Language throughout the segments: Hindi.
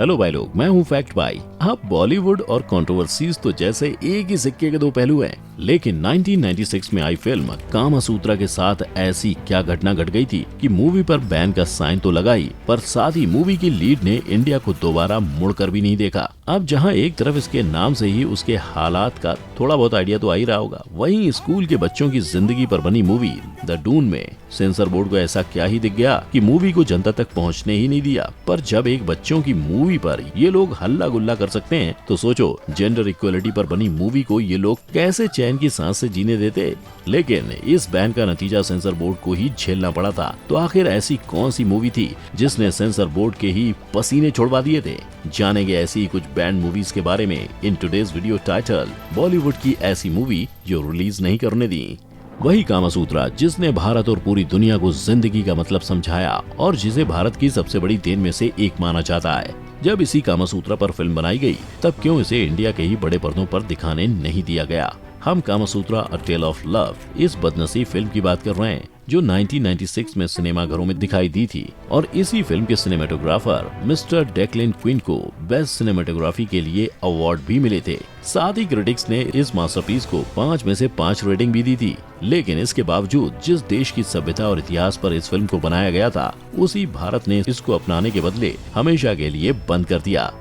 हेलो भाई लोग, मैं हूँ फैक्ट भाई। अब बॉलीवुड और कंट्रोवर्सीज तो जैसे एक ही सिक्के के दो पहलू हैं, लेकिन 1996 में आई फिल्म कामासूत्रा के साथ ऐसी क्या घटना घट गई थी कि मूवी पर बैन का साइन तो लगा ही, पर साथ ही मूवी की लीड ने इंडिया को दोबारा मुड़कर भी नहीं देखा। अब जहां एक तरफ इसके नाम से ही उसके हालात का थोड़ा बहुत आइडिया तो आ ही रहा होगा, वहीं स्कूल के बच्चों की जिंदगी पर बनी मूवी द डून में सेंसर बोर्ड को ऐसा क्या ही दिख गया कि मूवी को जनता तक पहुंचने ही नहीं दिया। पर जब एक बच्चों की मूवी पर ये लोग हल्ला गुल्ला कर सकते हैं, तो सोचो जेंडर इक्वलिटी पर बनी मूवी को ये लोग कैसे चैन की सांस से जीने देते। लेकिन इस बैन का नतीजा सेंसर बोर्ड को ही झेलना पड़ा था। तो आखिर ऐसी कौन सी मूवी थी जिसने सेंसर बोर्ड के ही पसीने छुड़वा दिए थे? जानेंगे ऐसी कुछ बैंड मूवीज के बारे में in today's video title Bollywood की ऐसी मूवी जो रिलीज नहीं करने दी। वही कामासूत्रा जिसने भारत और पूरी दुनिया को जिंदगी का मतलब समझाया और जिसे भारत की सबसे बड़ी देन में से एक माना जाता है। जब इसी कामासूत्रा पर फिल्म बनाई गई, तब क्यों इसे इंडिया के ही बड़े पर्दों पर दिखाने नहीं दिया गया? हम कामासूत्रा अ टेल ऑफ लव इस बदनसीब फिल्म की बात कर रहे हैं जो 1996 में सिनेमाघरों में दिखाई दी थी, और इसी फिल्म के सिनेमेटोग्राफर मिस्टर डेक्लिन क्विन को बेस्ट सिनेमेटोग्राफी के लिए अवार्ड भी मिले थे। साथ ही क्रिटिक्स ने इस मास्टरपीस को 5 में से 5 रेटिंग भी दी थी। लेकिन इसके बावजूद जिस देश की सभ्यता और इतिहास पर इस फिल्म को बनाया गया था, उसी भारत ने इसको अपनाने के बदले हमेशा के लिए बंद कर दिया।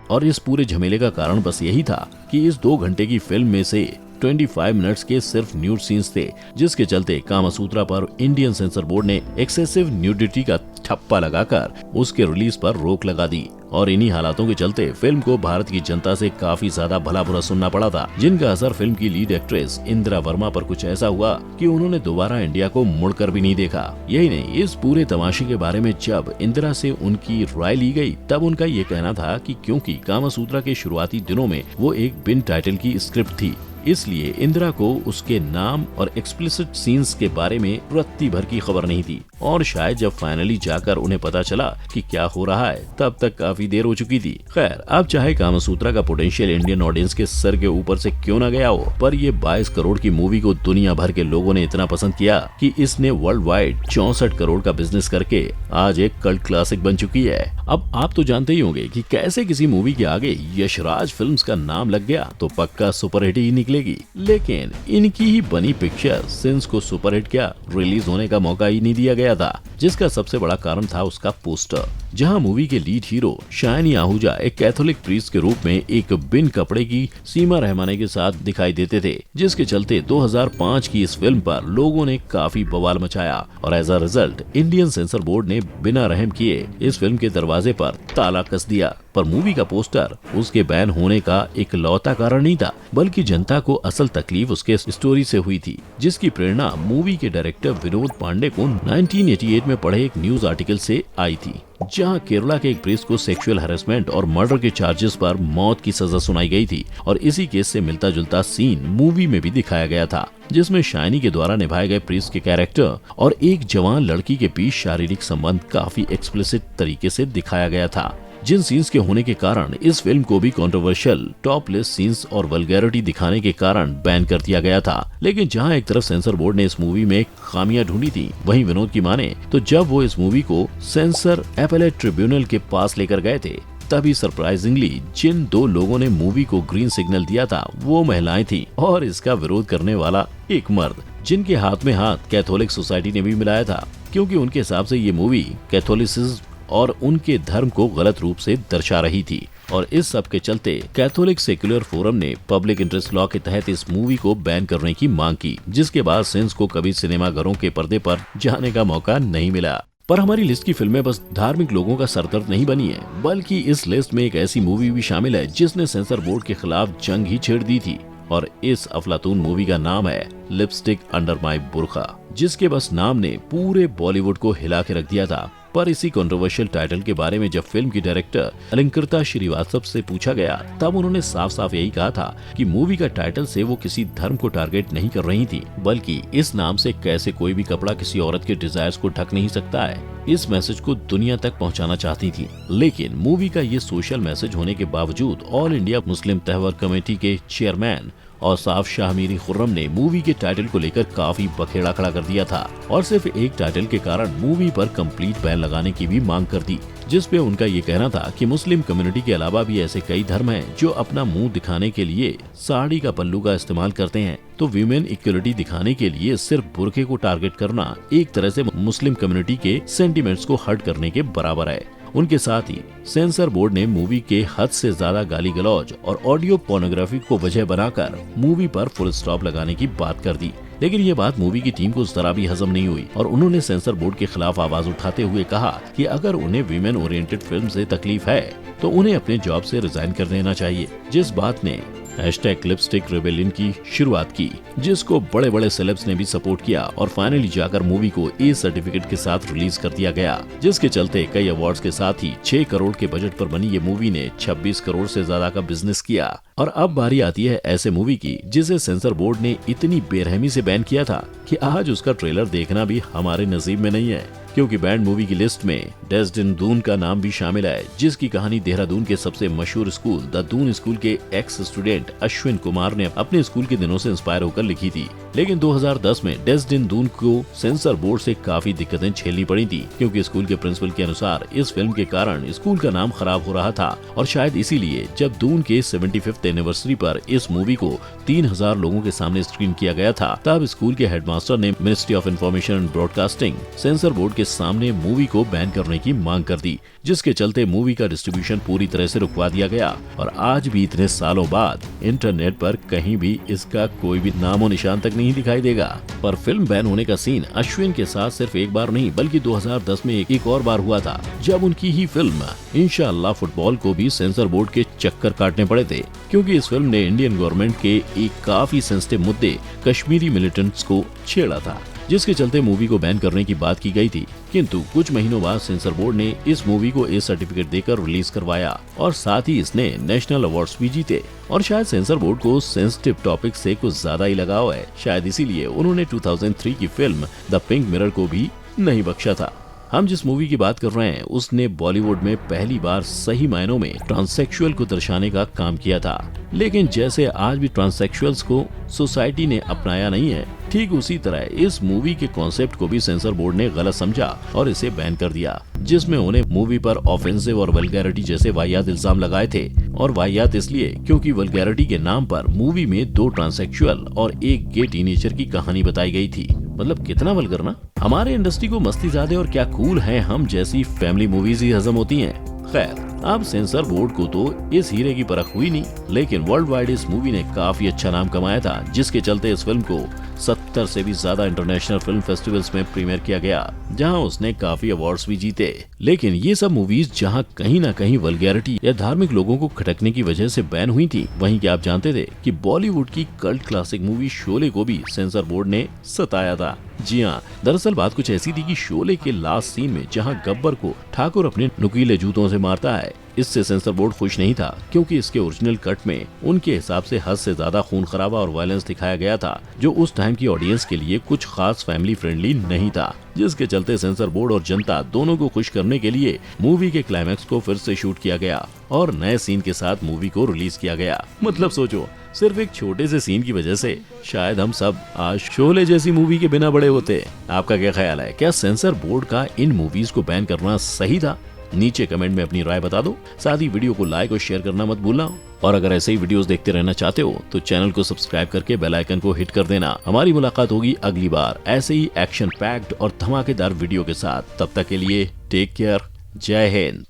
और इस पूरे झमेले का कारण बस यही था कि इस 2 घंटे की फिल्म में से 25 मिनट्स के सिर्फ न्यूड सीन्स थे, जिसके चलते कामासूत्रा पर इंडियन सेंसर बोर्ड ने एक्सेसिव न्यूडिटी का ठप्पा लगाकर उसके रिलीज पर रोक लगा दी। और इन्हीं हालातों के चलते फिल्म को भारत की जनता से काफी ज्यादा भला बुरा सुनना पड़ा था, जिनका असर फिल्म की लीड एक्ट्रेस इंदिरा वर्मा पर कुछ ऐसा हुआ कि उन्होंने दोबारा इंडिया को मुड़कर भी नहीं देखा। यही नहीं, इस पूरे तमाशे के बारे में जब इंदिरा से उनकी राय ली गई, तब उनका ये कहना था कि क्योंकि कामासूत्रा के शुरुआती दिनों में वो एक बिन टाइटल की स्क्रिप्ट थी, इसलिए इंदिरा को उसके नाम और एक्सप्लिसिट सीन्स के बारे में रत्ती भर की खबर नहीं थी। और शायद जब फाइनली जाकर उन्हें पता चला कि क्या हो रहा है, तब तक काफी देर हो चुकी थी। खैर, अब चाहे कामासूत्रा का पोटेंशियल इंडियन ऑडियंस के सर के ऊपर से क्यों न गया हो, पर ये 22 करोड़ की मूवी को दुनिया भर के लोगों ने इतना पसंद किया कि इसने वर्ल्ड वाइड 64 करोड़ का बिजनेस करके आज एक कल्ट क्लासिक बन चुकी है। अब आप तो जानते ही होंगे कि कैसे किसी मूवी के आगे यशराज फिल्म्स का नाम लग गया तो पक्का सुपरहिट ही निकलेगी। लेकिन इनकी ही बनी पिक्चर सिंस को सुपरहिट क्या, रिलीज होने का मौका ही नहीं दिया गया था, जिसका सबसे बड़ा कारण था उसका पोस्टर, जहां मूवी के लीड हीरो शायनी आहूजा एक कैथोलिक प्रीस्ट के रूप में एक बिन कपड़े की सीमा रहमानी के साथ दिखाई देते थे, जिसके चलते 2005 की इस फिल्म पर लोगों ने काफी बवाल मचाया। और as a result Indian censor board ने बिना रहम किए इस फिल्म के दरवाजे पर ताला कस दिया। पर मूवी का पोस्टर उसके बैन होने का एक लौता कारण नहीं था, बल्कि जनता को असल तकलीफ उसके स्टोरी से हुई थी, जिसकी प्रेरणा मूवी के डायरेक्टर विनोद पांडे को 1988 में पढ़े एक न्यूज आर्टिकल से आई थी, जहां केरला के एक प्रीस्ट को सेक्सुअल हैरेसमेंट और मर्डर के चार्जेस पर मौत की सजा सुनाई गई थी। और इसी केस से मिलता जुलता सीन मूवी में भी दिखाया गया था, जिसमें शाइनी के द्वारा निभाए गए प्रीस्ट के कैरेक्टर और एक जवान लड़की के बीच शारीरिक संबंध काफी एक्सप्लिसिट तरीके से दिखाया गया था, जिन सीन्स के होने के कारण इस फिल्म को भी कंट्रोवर्शियल टॉपलेस सीन्स और वल्गैरिटी दिखाने के कारण बैन कर दिया गया था। लेकिन जहां एक तरफ सेंसर बोर्ड ने इस मूवी में खामियां ढूंढी थी, वहीं विनोद की माने तो जब वो इस मूवी को सेंसर एपेलेट ट्रिब्यूनल के पास लेकर गए थे, तभी सरप्राइजिंगली जिन 2 लोगों ने मूवी को ग्रीन सिग्नल दिया था वो महिलाएं थी, और इसका विरोध करने वाला एक मर्द, जिनके हाथ में हाथ कैथोलिक सोसाइटी ने भी मिलाया था, क्योंकि उनके हिसाब से ये मूवी कैथोलिसिज्म और उनके धर्म को गलत रूप से दर्शा रही थी। और इस सब के चलते कैथोलिक सेक्युलर फोरम ने पब्लिक इंटरेस्ट लॉ के तहत इस मूवी को बैन करने की मांग की, जिसके बाद सिंस को कभी सिनेमाघरों के पर्दे पर जाने का मौका नहीं मिला। पर हमारी लिस्ट की फिल्में बस धार्मिक लोगों का सरदर्द नहीं बनी है, बल्कि इस लिस्ट में एक ऐसी मूवी भी शामिल है जिसने सेंसर बोर्ड के खिलाफ जंग ही छेड़ दी थी। और इस अफलातून मूवी का नाम है लिपस्टिक अंडर माई बुर्का, जिसके बस नाम ने पूरे बॉलीवुड को हिला के रख दिया था। पर इसी कंट्रोवर्शियल टाइटल के बारे में जब फिल्म की डायरेक्टर अलंकृता श्रीवास्तव से पूछा गया, तब उन्होंने साफ साफ यही कहा था कि मूवी का टाइटल से वो किसी धर्म को टारगेट नहीं कर रही थी, बल्कि इस नाम से कैसे कोई भी कपड़ा किसी औरत के डिजायर्स को ढक नहीं सकता है, इस मैसेज को दुनिया तक पहुंचाना चाहती थी। लेकिन मूवी का ये सोशल मैसेज होने के बावजूद ऑल इंडिया मुस्लिम तहवर कमेटी के चेयरमैन और साफ शाह मीरी खुर्रम ने मूवी के टाइटल को लेकर काफी बखेड़ा खड़ा कर दिया था और सिर्फ एक टाइटल के कारण मूवी पर कंप्लीट बैन लगाने की भी मांग कर दी, जिस पे उनका ये कहना था कि मुस्लिम कम्युनिटी के अलावा भी ऐसे कई धर्म हैं जो अपना मुंह दिखाने के लिए साड़ी का पल्लू का इस्तेमाल करते हैं, तो वीमेन इक्वलिटी दिखाने के लिए सिर्फ बुर्के को टारगेट करना एक तरह से मुस्लिम कम्युनिटी के सेंटिमेंट्स को हर्ट करने के बराबर है। उनके साथ ही सेंसर बोर्ड ने मूवी के हद से ज्यादा गाली गलौज और ऑडियो पोर्नोग्राफी को वजह बनाकर मूवी पर फुल स्टॉप लगाने की बात कर दी। लेकिन ये बात मूवी की टीम को जरा भी हजम नहीं हुई और उन्होंने सेंसर बोर्ड के खिलाफ आवाज उठाते हुए कहा कि अगर उन्हें वीमेन ओरिएंटेड फिल्म से तकलीफ है तो उन्हें अपने जॉब से रिजाइन कर देना चाहिए, जिस बात ने #लिपस्टिक रिबेलियन की शुरुआत की, जिसको बड़े बड़े सेलेब्स ने भी सपोर्ट किया और फाइनली जाकर मूवी को ए सर्टिफिकेट के साथ रिलीज कर दिया गया, जिसके चलते कई अवार्ड्स के साथ ही 6 करोड़ के बजट पर बनी ये मूवी ने 26 करोड़ से ज्यादा का बिजनेस किया। और अब बारी आती है ऐसे मूवी की जिसे सेंसर बोर्ड ने इतनी बेरहमी से बैन किया था कि आज उसका ट्रेलर देखना भी हमारे नसीब में नहीं है, क्योंकि बैंड मूवी की लिस्ट में डेस्टिन दून का नाम भी शामिल है, जिसकी कहानी देहरादून के सबसे मशहूर स्कूल द दून स्कूल के एक्स स्टूडेंट अश्विन कुमार ने अपने स्कूल के दिनों से इंस्पायर होकर लिखी थी। लेकिन 2010 में डेस्टिन दून को सेंसर बोर्ड से काफी दिक्कतें झेलनी पड़ी थी, क्योंकि स्कूल के प्रिंसिपल के अनुसार इस फिल्म के कारण स्कूल का नाम खराब हो रहा था और शायद इसीलिए जब दून के 75th एनिवर्सरी पर इस मूवी को 3000 लोगों के सामने स्क्रीन किया गया था, तब स्कूल के हेडमास्टर ने ministry of information and broadcasting sensor board के सामने मूवी को बैन करने की मांग कर दी, जिसके चलते मूवी का डिस्ट्रीब्यूशन पूरी तरह से रुकवा दिया गया और आज भी इतने सालों बाद इंटरनेट पर कहीं भी इसका कोई भी नामो निशान तक नहीं दिखाई देगा। पर फिल्म बैन होने का सीन अश्विन के साथ सिर्फ एक बार नहीं बल्कि 2010 में एक और बार हुआ था, जब उनकी ही फिल्म इंशाअल्लाह फुटबॉल को भी सेंसर बोर्ड के चक्कर काटने पड़े थे, क्योंकि इस फिल्म ने इंडियन गवर्नमेंट के एक काफी सेंसिटिव मुद्दे कश्मीरी मिलिटेंट्स को छेड़ा था, जिसके चलते मूवी को बैन करने की बात की गई थी। किंतु कुछ महीनों बाद सेंसर बोर्ड ने इस मूवी को ए सर्टिफिकेट देकर रिलीज करवाया और साथ ही इसने नेशनल अवार्ड्स भी जीते। और शायद सेंसर बोर्ड को सेंसिटिव टॉपिक से कुछ ज्यादा ही लगाव है, शायद इसीलिए उन्होंने 2003 की फिल्म द पिंक मिरर को भी नहीं बख्शा था। हम जिस मूवी की बात कर रहे हैं उसने बॉलीवुड में पहली बार सही मायनों में ट्रांससेक्सुअल को दर्शाने का काम किया था, लेकिन जैसे आज भी ट्रांससेक्सुअल्स को सोसाइटी ने अपनाया नहीं है, ठीक उसी तरह इस मूवी के कॉन्सेप्ट को भी सेंसर बोर्ड ने गलत समझा और इसे बैन कर दिया, जिसमें उन्हें मूवी पर ऑफेंसिव और वल्गैरिटी जैसे वाहियात इल्जाम लगाए थे। और वाहियात इसलिए क्योंकि वल्गैरिटी के नाम पर मूवी में 2 ट्रांससेक्सुअल और एक गे टीनेजर की कहानी बताई गई थी। मतलब कितना वल्गर ना। हमारे इंडस्ट्री को मस्ती ज़्यादा और क्या कूल है हम जैसी फैमिली मूवीज ही हजम होती हैं। खैर, अब सेंसर बोर्ड को तो इस हीरे की परख हुई नहीं, लेकिन वर्ल्ड वाइड इस मूवी ने काफी अच्छा नाम कमाया था, जिसके चलते इस फिल्म को 70 से भी ज्यादा इंटरनेशनल फिल्म फेस्टिवल्स में प्रीमियर किया गया, जहां उसने काफी अवार्ड्स भी जीते। लेकिन ये सब मूवीज जहां कहीं ना कहीं वल्गैरिटी या धार्मिक लोगों को खटकने की वजह से बैन हुई थी, वहीं क्या आप जानते थे कि बॉलीवुड की कल्ट क्लासिक मूवी शोले को भी सेंसर बोर्ड ने सताया था। जी हाँ, दरअसल बात कुछ ऐसी थी कि शोले के लास्ट सीन में जहां गब्बर को ठाकुर अपने नुकीले जूतों से मारता है, इससे सेंसर बोर्ड खुश नहीं था, क्योंकि इसके ओरिजिनल कट में उनके हिसाब से हद से ज्यादा खून खराबा और वायलेंस दिखाया गया था, जो उस टाइम की ऑडियंस के लिए कुछ खास फैमिली फ्रेंडली नहीं था, जिसके चलते सेंसर बोर्ड और जनता दोनों को खुश करने के लिए मूवी के क्लाइमैक्स को फिर से शूट किया गया और नए सीन के साथ मूवी को रिलीज किया गया। मतलब सोचो, सिर्फ एक छोटे से सीन की वजह से शायद हम सब आज शोले जैसी मूवी के बिना बड़े होते। आपका क्या ख्याल है, क्या सेंसर बोर्ड का इन मूवीज को बैन करना सही था? नीचे कमेंट में अपनी राय बता दो। साथ ही वीडियो को लाइक और शेयर करना मत भूलना। और अगर ऐसे ही वीडियोस देखते रहना चाहते हो तो चैनल को सब्सक्राइब करके बेल आइकन को हिट कर देना। हमारी मुलाकात होगी अगली बार ऐसे ही एक्शन पैक्ड और धमाकेदार वीडियो के साथ। तब तक के लिए टेक केयर। जय हिंद।